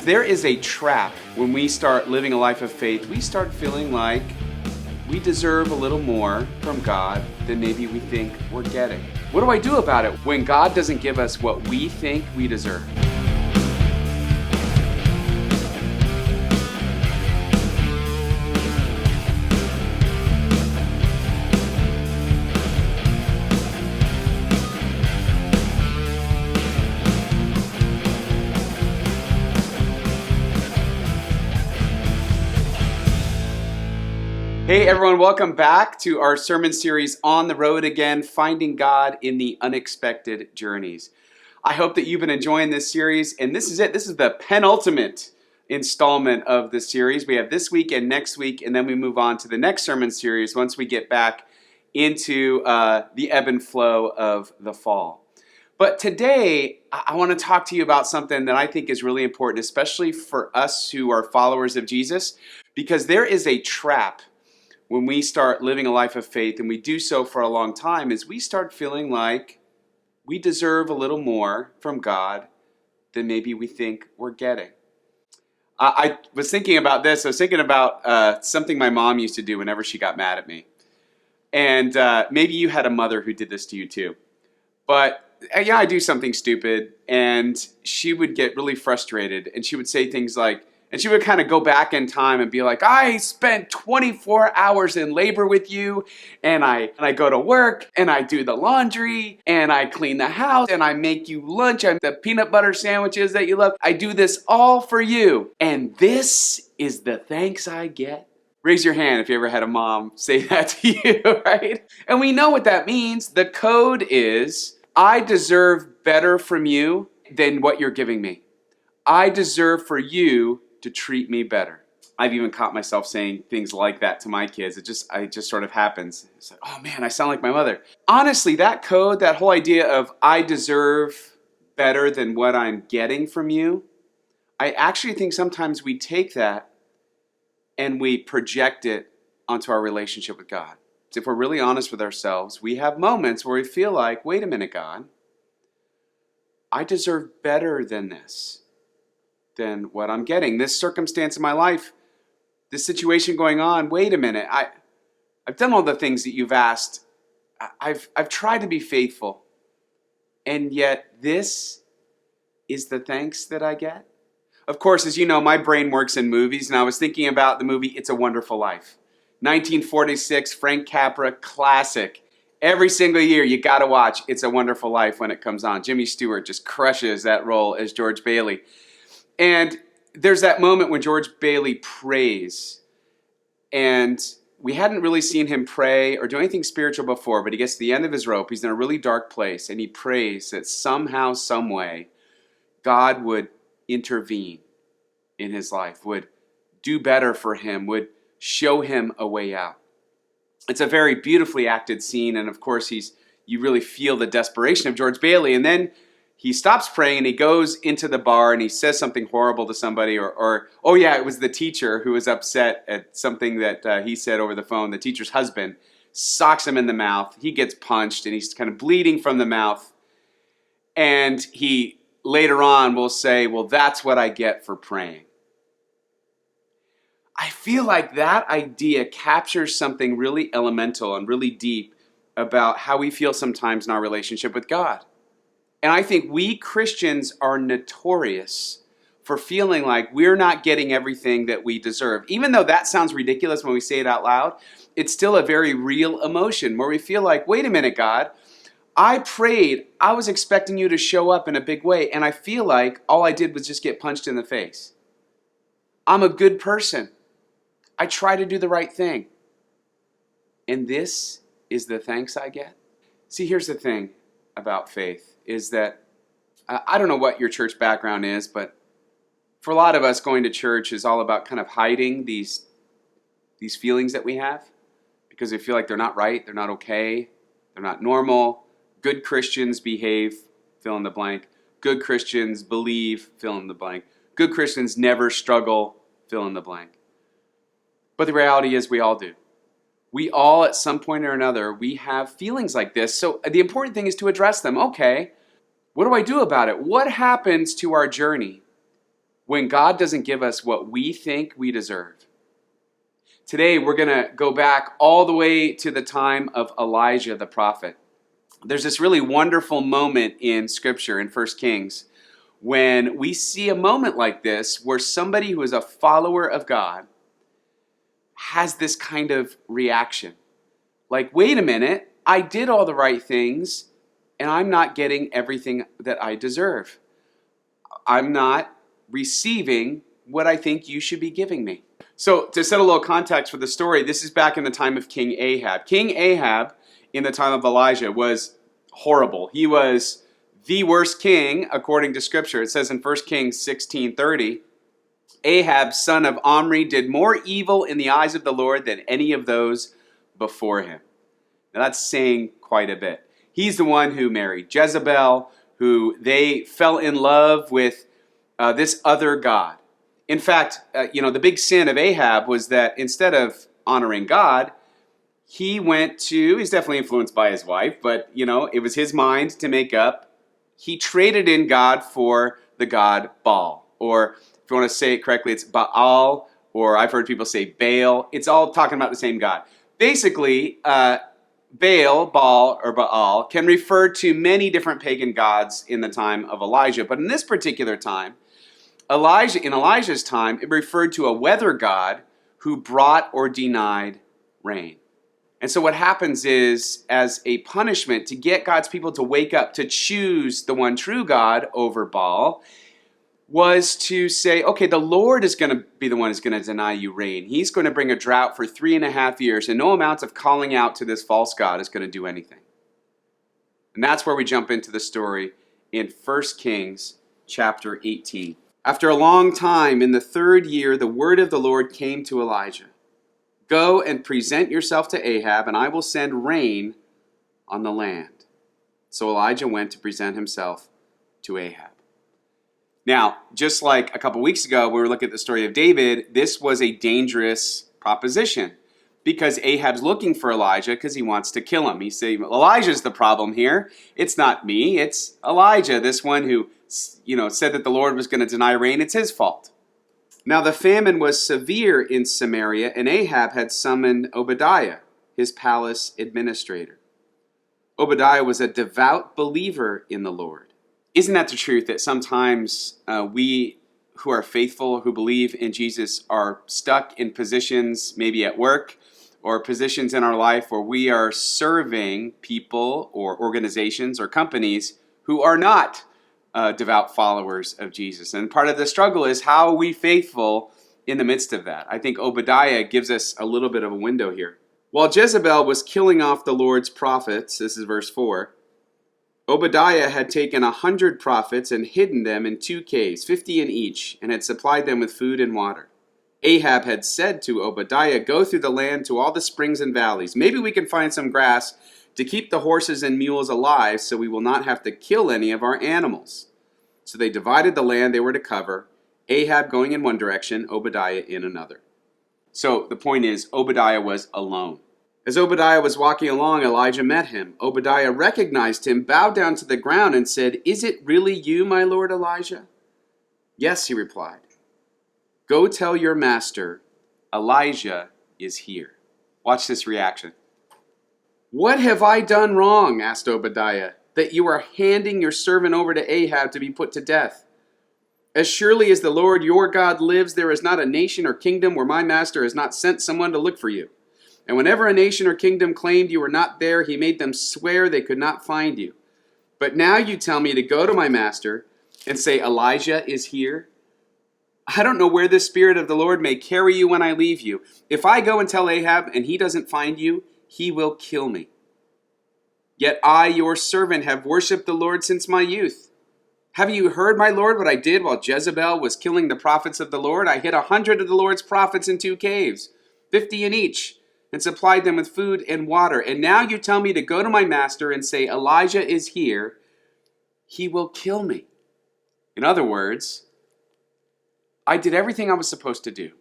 There is a trap when we start living a life of faith. We start feeling like we deserve a little more from God than maybe we think we're getting. What do I do about it when God doesn't give us what we think we deserve? Hey everyone, welcome back to our sermon series, On the Road Again, Finding God in the Unexpected Journeys. I hope that you've been enjoying this series, and this is it. This is the penultimate installment of the series. We have this week and next week, and then we move on to the next sermon series once we get back into the ebb and flow of the fall. But today, I want to talk to you about something that I think is really important, especially for us who are followers of Jesus, because there is a trap when we start living a life of faith, and we do so for a long time, is we start feeling like we deserve a little more from God than maybe we think we're getting. I was thinking about this. I was thinking about something my mom used to do whenever she got mad at me. And maybe you had a mother who did this to you too. But yeah, I do something stupid, and she would get really frustrated, and she would say things like, and she would kind of go back in time and be like, I spent 24 hours in labor with you, and I go to work, and I do the laundry, and I clean the house, and I make you lunch, and the peanut butter sandwiches that you love. I do this all for you, and this is the thanks I get. Raise your hand if you ever had a mom say that to you, right? And we know what that means. The code is, I deserve better from you than what you're giving me. I deserve for you to treat me better. I've even caught myself saying things like that to my kids. It just sort of happens. It's like, oh man, I sound like my mother. Honestly, that code, that whole idea of I deserve better than what I'm getting from you, I actually think sometimes we take that and we project it onto our relationship with God. So if we're really honest with ourselves, we have moments where we feel like, wait a minute, God, I deserve better than this. Than what I'm getting. This circumstance in my life, this situation going on, wait a minute, I've done all the things that you've asked. I've tried to be faithful. And yet this is the thanks that I get? Of course, as you know, my brain works in movies, and I was thinking about the movie It's a Wonderful Life. 1946, Frank Capra, classic. Every single year you gotta watch It's a Wonderful Life when it comes on. Jimmy Stewart just crushes that role as George Bailey. And there's that moment when George Bailey prays, and we hadn't really seen him pray or do anything spiritual before, but he gets to the end of his rope, he's in a really dark place, and he prays that somehow, some way, God would intervene in his life, would do better for him, would show him a way out. It's a very beautifully acted scene, and of course you really feel the desperation of George Bailey, and then he stops praying and he goes into the bar and he says something horrible to somebody, or oh yeah, it was the teacher who was upset at something that he said over the phone. The teacher's husband socks him in the mouth. He gets punched and he's kind of bleeding from the mouth. And he later on will say, well, that's what I get for praying. I feel like that idea captures something really elemental and really deep about how we feel sometimes in our relationship with God. And I think we Christians are notorious for feeling like we're not getting everything that we deserve. Even though that sounds ridiculous when we say it out loud, it's still a very real emotion where we feel like, wait a minute, God, I prayed, I was expecting you to show up in a big way, and I feel like all I did was just get punched in the face. I'm a good person. I try to do the right thing. And this is the thanks I get? See, here's the thing about faith, is that I don't know what your church background is, but for a lot of us, going to church is all about kind of hiding these feelings that we have because we feel like they're not right, they're not okay, they're not normal. Good Christians behave, fill in the blank. Good Christians believe, fill in the blank. Good Christians never struggle, fill in the blank. But the reality is we all do. We all, at some point or another, we have feelings like this. So the important thing is to address them. Okay, what do I do about it? What happens to our journey when God doesn't give us what we think we deserve. Today, we're going to go back all the way to the time of Elijah the prophet. There's this really wonderful moment in Scripture in 1 Kings when we see a moment like this where somebody who is a follower of God has this kind of reaction. Like, wait a minute, I did all the right things and I'm not getting everything that I deserve. I'm not receiving what I think you should be giving me. So to set a little context for the story, this is back in the time of King Ahab. King Ahab, in the time of Elijah, was horrible. He was the worst king according to Scripture. It says in 1 Kings 16:30, Ahab, son of Omri, did more evil in the eyes of the Lord than any of those before him. Now that's saying quite a bit. He's the one who married Jezebel, who they fell in love with this other god. In fact, the big sin of Ahab was that instead of honoring God, he's definitely influenced by his wife, but it was his mind to make up. He traded in God for the god Baal, or if you want to say it correctly, it's Baal, or I've heard people say Baal. It's all talking about the same God. Basically, Baal, or Baal, can refer to many different pagan gods in the time of Elijah, but in this particular time, in Elijah's time, it referred to a weather god who brought or denied rain. And so what happens is, as a punishment to get God's people to wake up, to choose the one true God over Baal, was to say, okay, the Lord is going to be the one who's going to deny you rain. He's going to bring a drought for 3.5 years, and no amount of calling out to this false god is going to do anything. And that's where we jump into the story in 1 Kings chapter 18. After a long time, in the 3rd year, the word of the Lord came to Elijah. Go and present yourself to Ahab, and I will send rain on the land. So Elijah went to present himself to Ahab. Now, just like a couple weeks ago, when we were looking at the story of David, this was a dangerous proposition because Ahab's looking for Elijah because he wants to kill him. He's saying, Elijah's the problem here. It's not me. It's Elijah, this one who said that the Lord was going to deny rain. It's his fault. Now the famine was severe in Samaria, and Ahab had summoned Obadiah, his palace administrator. Obadiah was a devout believer in the Lord. Isn't that the truth, that sometimes we who are faithful, who believe in Jesus, are stuck in positions, maybe at work, or positions in our life where we are serving people or organizations or companies who are not devout followers of Jesus. And part of the struggle is, how are we faithful in the midst of that? I think Obadiah gives us a little bit of a window here. While Jezebel was killing off the Lord's prophets, this is verse 4, Obadiah had taken 100 prophets and hidden them in 2 caves, 50 in each, and had supplied them with food and water. Ahab had said to Obadiah, go through the land to all the springs and valleys. Maybe we can find some grass to keep the horses and mules alive, so we will not have to kill any of our animals. So they divided the land they were to cover, Ahab going in one direction, Obadiah in another. So the point is, Obadiah was alone. As Obadiah was walking along, Elijah met him. Obadiah recognized him, bowed down to the ground, and said, is it really you, my lord Elijah? Yes, he replied. Go tell your master, Elijah is here. Watch this reaction. What have I done wrong? Asked Obadiah, that you are handing your servant over to Ahab to be put to death. As surely as the Lord your God lives, there is not a nation or kingdom where my master has not sent someone to look for you. And whenever a nation or kingdom claimed you were not there, he made them swear they could not find you. But now you tell me to go to my master and say, Elijah is here? I don't know where the Spirit of the Lord may carry you when I leave you. If I go and tell Ahab and he doesn't find you, he will kill me. Yet I, your servant, have worshipped the Lord since my youth. Have you heard, my Lord, what I did while Jezebel was killing the prophets of the Lord? I hid 100 of the Lord's prophets in 2 caves, 50 in each, and supplied them with food and water. And now you tell me to go to my master and say, Elijah is here. He will kill me. In other words, I did everything I was supposed to do.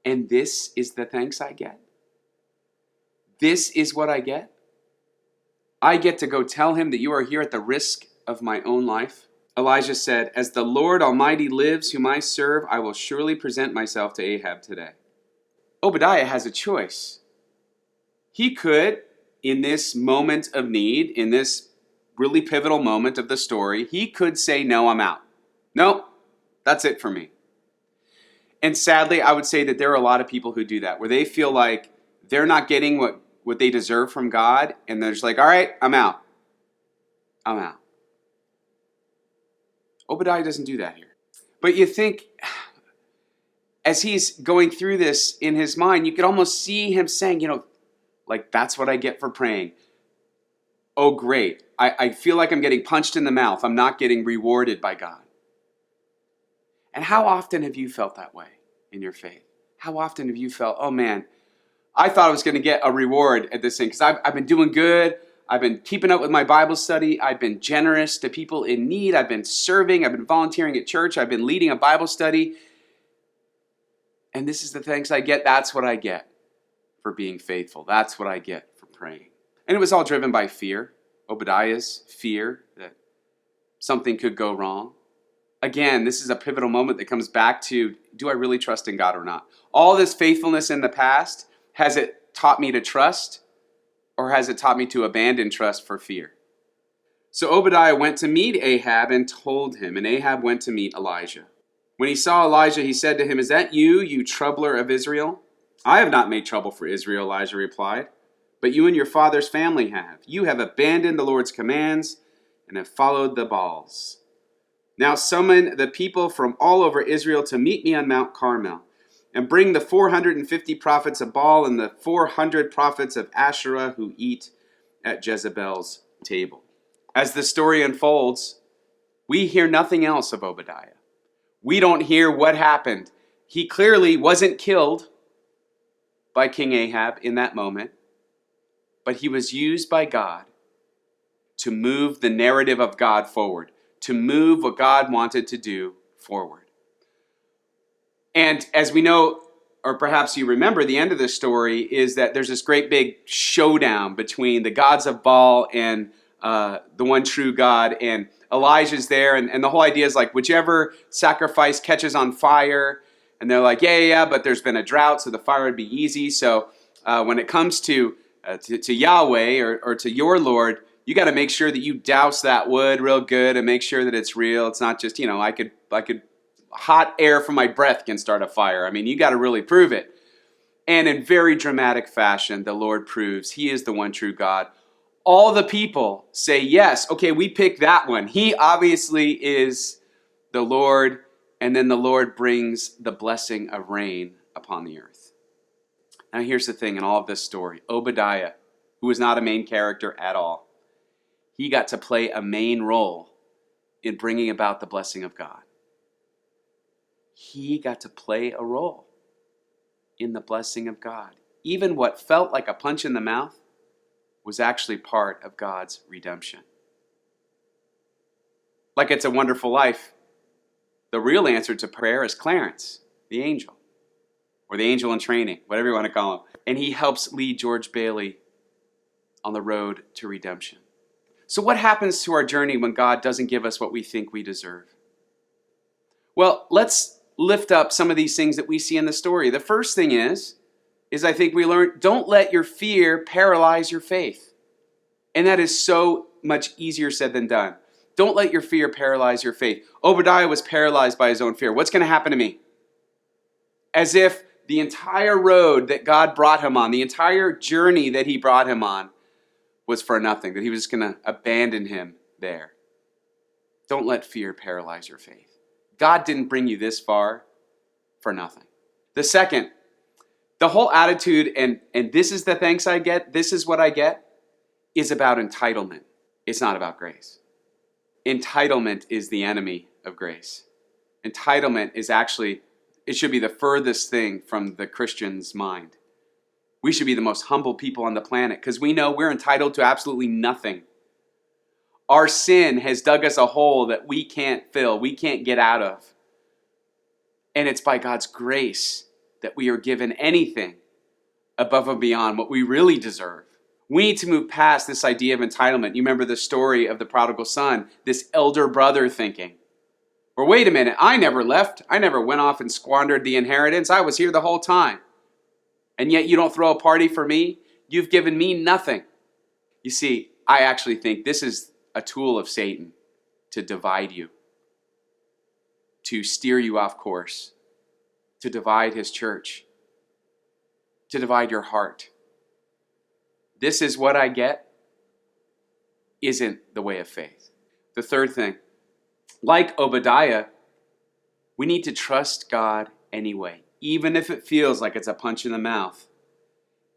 And this is the thanks I get? This is what I get? I get to go tell him that you are here at the risk of my own life? Elijah said, "As the Lord Almighty lives, whom I serve, I will surely present myself to Ahab today." Obadiah has a choice. He could, in this moment of need, in this really pivotal moment of the story, he could say, "No, I'm out. No, that's it for me." And sadly, I would say that there are a lot of people who do that, where they feel like they're not getting what they deserve from God, and they're just like, "All right, I'm out. I'm out." Obadiah doesn't do that here. But you think, as he's going through this in his mind, you could almost see him saying, like, that's what I get for praying. Oh, great. I feel like I'm getting punched in the mouth. I'm not getting rewarded by God. And how often have you felt that way in your faith? How often have you felt, oh man, I thought I was going to get a reward at this thing because I've been doing good. I've been keeping up with my Bible study. I've been generous to people in need. I've been serving. I've been volunteering at church. I've been leading a Bible study. And this is the thanks I get. That's what I get for being faithful. That's what I get for praying. And it was all driven by fear. Obadiah's fear that something could go wrong. Again, this is a pivotal moment that comes back to, do I really trust in God or not? All this faithfulness in the past, has it taught me to trust, or has it taught me to abandon trust for fear? So Obadiah went to meet Ahab and told him, and Ahab went to meet Elijah. When he saw Elijah, he said to him, "Is that you, you troubler of Israel?" "I have not made trouble for Israel," Elijah replied, "but you and your father's family have. You have abandoned the Lord's commands and have followed the Baals. Now summon the people from all over Israel to meet me on Mount Carmel, and bring the 450 prophets of Baal and the 400 prophets of Asherah who eat at Jezebel's table." As the story unfolds, we hear nothing else of Obadiah. We don't hear what happened. He clearly wasn't killed by King Ahab in that moment, but he was used by God to move the narrative of God forward, to move what God wanted to do forward. And as we know, or perhaps you remember, the end of this story is that there's this great big showdown between the gods of Baal and the one true God, and Elijah's there, and the whole idea is like, whichever sacrifice catches on fire, and they're like, yeah, but there's been a drought, so the fire would be easy. So when it comes to Yahweh or to your Lord, you got to make sure that you douse that wood real good and make sure that it's real. It's not just, I could hot air from my breath can start a fire. I mean, you got to really prove it. And in very dramatic fashion, the Lord proves he is the one true God. All the people say, yes, okay, we pick that one. He obviously is the Lord. And then the Lord brings the blessing of rain upon the earth. Now here's the thing in all of this story. Obadiah, who was not a main character at all, he got to play a main role in bringing about the blessing of God. He got to play a role in the blessing of God. Even what felt like a punch in the mouth was actually part of God's redemption. Like It's a Wonderful Life, the real answer to prayer is Clarence, the angel, or the angel in training, whatever you want to call him. And he helps lead George Bailey on the road to redemption. So what happens to our journey when God doesn't give us what we think we deserve? Well, let's lift up some of these things that we see in the story. The first thing is I think we learn, don't let your fear paralyze your faith. And that is so much easier said than done. Don't let your fear paralyze your faith. Obadiah was paralyzed by his own fear. What's going to happen to me? As if the entire road that God brought him on, the entire journey that he brought him on, was for nothing, that he was just going to abandon him there. Don't let fear paralyze your faith. God didn't bring you this far for nothing. The second, the whole attitude, and this is the thanks I get, this is what I get, is about entitlement. It's not about grace. Entitlement is the enemy of grace. Entitlement is actually, it should be the furthest thing from the Christian's mind. We should be the most humble people on the planet because we know we're entitled to absolutely nothing. Our sin has dug us a hole that we can't fill, we can't get out of. And it's by God's grace that we are given anything above and beyond what we really deserve. We need to move past this idea of entitlement. You remember the story of the prodigal son, this elder brother thinking, or wait a minute, I never left. I never went off and squandered the inheritance. I was here the whole time. And yet you don't throw a party for me? You've given me nothing. You see, I actually think this is a tool of Satan to divide you, to steer you off course, to divide his church, to divide your heart. This is what I get isn't the way of faith. The third thing, like Obadiah, we need to trust God anyway, even if it feels like it's a punch in the mouth.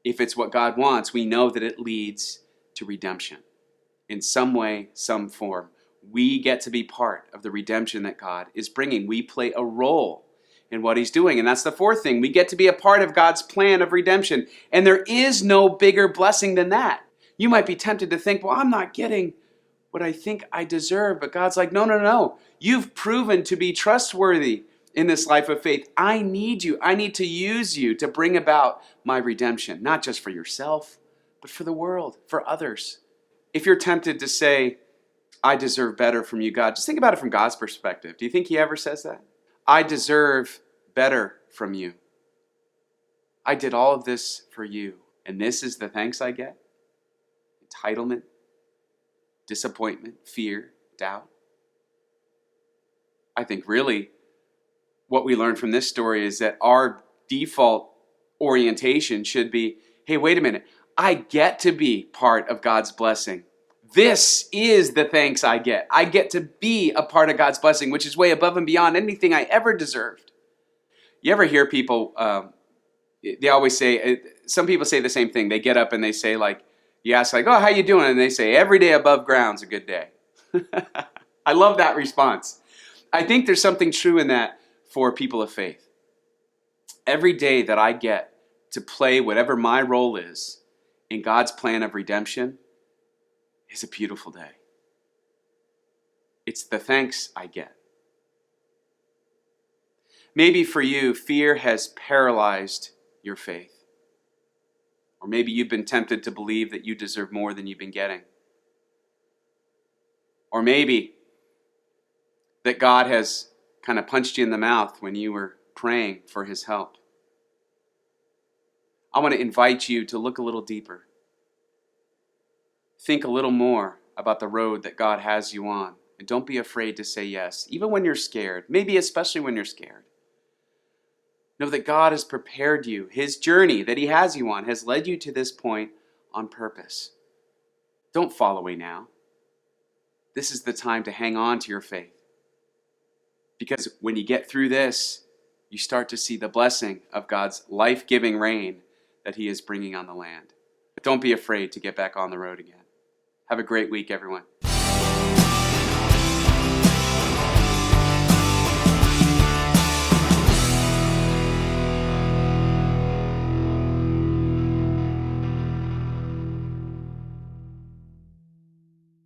If it's what God wants, we know that it leads to redemption in some way, some form. We get to be part of the redemption that God is bringing. We play a role in what he's doing. And that's the fourth thing. We get to be a part of God's plan of redemption. And there is no bigger blessing than that. You might be tempted to think, well, I'm not getting what I think I deserve. But God's like, no, no, no. You've proven to be trustworthy in this life of faith. I need you. I need to use you to bring about my redemption, not just for yourself, but for the world, for others. If you're tempted to say, I deserve better from you, God, just think about it from God's perspective. Do you think he ever says that? I deserve better from you. I did all of this for you. And this is the thanks I get? Entitlement, disappointment, fear, doubt. I think really what we learn from this story is that our default orientation should be, hey, wait a minute. I get to be part of God's blessing. This is the thanks I get. I get to be a part of God's blessing, which is way above and beyond anything I ever deserved. You ever hear people, they always say, some people say the same thing. They get up and they say, like, you ask, like, oh, how you doing? And they say, every day above ground's a good day. I love that response. I think there's something true in that for people of faith. Every day that I get to play whatever my role is in God's plan of redemption is a beautiful day. It's the thanks I get. Maybe for you, fear has paralyzed your faith. Or maybe you've been tempted to believe that you deserve more than you've been getting. Or maybe that God has kind of punched you in the mouth when you were praying for his help. I want to invite you to look a little deeper. Think a little more about the road that God has you on. And don't be afraid to say yes, even when you're scared, maybe especially when you're scared. Know that God has prepared you. His journey that he has you on has led you to this point on purpose. Don't fall away now. This is the time to hang on to your faith. Because when you get through this, you start to see the blessing of God's life-giving rain that he is bringing on the land. But don't be afraid to get back on the road again. Have a great week, everyone.